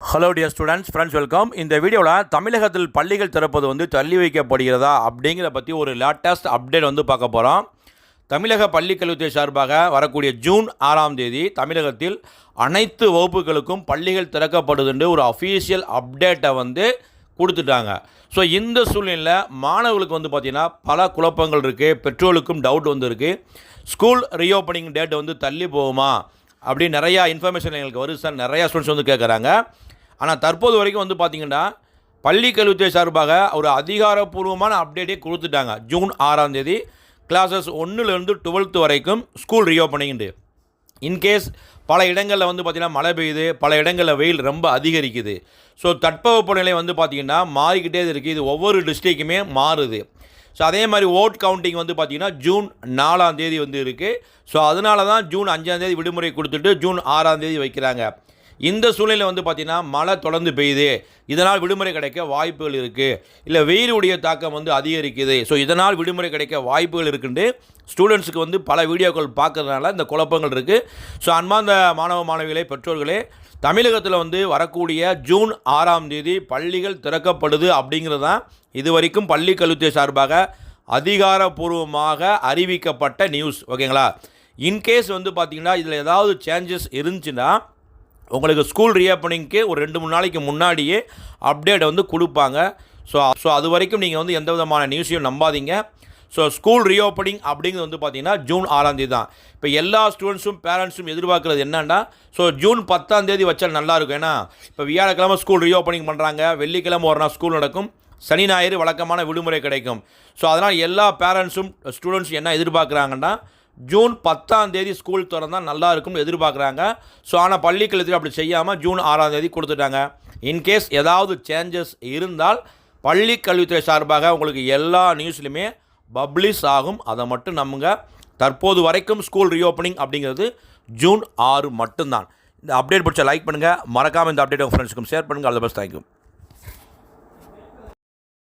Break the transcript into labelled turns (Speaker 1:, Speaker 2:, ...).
Speaker 1: Hello dear students, friends, welcome. இந்த வீடியோவில் தமிழகத்தில் பள்ளிகள் திறப்பது தள்ளி வைக்கப்படுகிறதா அப்படிங்கிற பற்றி ஒரு லேட்டஸ்ட் அப்டேட் பார்க்க போகிறோம். தமிழக பள்ளிக்கல்வித்துறை சார்பாக வரக்கூடிய ஜூன் 6ஆம் தேதி தமிழகத்தில் அனைத்து வகுப்புகளுக்கும் பள்ளிகள் திறக்கப்படுதுன்னு ஒரு அஃபீஷியல் அப்டேட்டை கொடுத்துட்டாங்க. ஸோ இந்த சூழ்நிலையில் மாணவர்களுக்கு பார்த்திங்கன்னா பல குழப்பங்கள் இருக்குது. பெற்றோர்களுக்கும் டவுட் இருக்குது. ஸ்கூல் ரீஓப்பனிங் டேட் தள்ளி போகுமா அப்படி நிறையா இன்ஃபர்மேஷன் எங்களுக்கு வருது சார். நிறையா ஸ்டூடெண்ட்ஸ் கேட்குறாங்க. ஆனால் தற்போது வரைக்கும் பார்த்திங்கன்னா பள்ளி கல்வித்துறை சார்பாக ஒரு அதிகாரப்பூர்வமான அப்டேட்டே கொடுத்துட்டாங்க. ஜூன் 6ஆம் தேதி கிளாஸஸ் 1லேருந்து 12th வரைக்கும் ஸ்கூல் ரீஓப்பனிங்ண்டு. இன்கேஸ் பல இடங்களில் பார்த்திங்கன்னா மழை பெய்யுது, பல இடங்களில் வெயில் ரொம்ப அதிகரிக்குது. ஸோ தட்பவெப்பநிலை பார்த்திங்கன்னா மாறிக்கிட்டே இருக்குது. இது ஒவ்வொரு டிஸ்ட்ரிக்குமே மாறுது. ஸோ அதே மாதிரி ஓட் கவுண்டிங் பார்த்திங்கன்னா ஜூன் 4ஆம் தேதி இருக்குது. ஸோ அதனால தான் ஜூன் 5ஆம் தேதி விடுமுறை கொடுத்துட்டு ஜூன் 6ஆம் தேதி வைக்கிறாங்க. இந்த சூழ்நிலையில் பார்த்திங்கன்னா மழை தொடர்ந்து பெய்யுது, இதனால் விடுமுறை கிடைக்க வாய்ப்புகள் இருக்குது. இல்லை வெயிலுடைய தாக்கம் அதிகரிக்குது, ஸோ இதனால் விடுமுறை கிடைக்க வாய்ப்புகள் இருக்குன்னு ஸ்டூடெண்ட்ஸுக்கு பல வீடியோக்கள் பார்க்கறதுனால இந்த குழப்பங்கள் இருக்குது. ஸோ அன்பார்ந்த மாணவ மாணவிகளே, பெற்றோர்களே, தமிழகத்தில் வரக்கூடிய ஜூன் 6ஆம் தேதி பள்ளிகள் திறக்கப்படுது அப்படிங்கிறது தான் இது வரைக்கும் பள்ளி கல்வித்துறை சார்பாக அதிகாரப்பூர்வமாக அறிவிக்கப்பட்ட நியூஸ். ஓகேங்களா? இன்கேஸ் பார்த்திங்கன்னா இதில் ஏதாவது சேஞ்சஸ் இருந்துச்சுன்னா உங்களுக்கு ஸ்கூல் ரீஓப்பனிங்க்கு ஒரு 2-3 நாளைக்கு முன்னாடியே அப்டேட்டை கொடுப்பாங்க. ஸோ அது வரைக்கும் நீங்கள் எந்த விதமான நியூஸையும் நம்பாதீங்க. ஸோ ஸ்கூல் ரீஓப்பனிங் அப்படிங்கிறது பார்த்திங்கன்னா ஜூன் 6ஆம் தேதி தான். இப்போ எல்லா ஸ்டூடெண்ட்ஸும் பேரண்ட்ஸும் எதிர்பார்க்குறது என்னென்னா, ஸோ ஜூன் 10ஆம் தேதி வச்சால் நல்லாயிருக்கும். ஏன்னா இப்போ வியாழக்கிழமை ஸ்கூல் ரீஓப்பனிங் பண்ணுறாங்க, வெள்ளிக்கிழமை ஒரு நாள் ஸ்கூல் நடக்கும், சனி ஞாயிறு வழக்கமான விடுமுறை கிடைக்கும். ஸோ அதனால் எல்லா பேரண்ட்ஸும் ஸ்டூடெண்ட்ஸ் என்ன எதிர்பார்க்குறாங்கன்னா, ஜூன் 10ஆம் தேதி ஸ்கூல் திறந்தால் நல்லா இருக்கும்னு எதிர்பார்க்குறாங்க. ஸோ ஆனால் பள்ளிக்கல்வித்துறை அப்படி செய்யாமல் ஜூன் 6ஆம் தேதி கொடுத்துட்டாங்க. இன்கேஸ் ஏதாவது சேஞ்சஸ் இருந்தால் பள்ளி கல்வித்துறை சார்பாக உங்களுக்கு எல்லா நியூஸ்லையுமே பப்ளிஷ் ஆகும். அதை மட்டும் நம்புங்க. தற்போது வரைக்கும் ஸ்கூல் ரீஓப்பனிங் அப்படிங்கிறது ஜூன் 6 மட்டும்தான். இந்த அப்டேட் பிடிச்ச லைக் பண்ணுங்கள். மறக்காமல் இந்த அப்டேட் உங்கள் ஃப்ரெண்ட்ஸுக்கும் ஷேர் பண்ணுங்கள். All the best. தேங்க்யூ.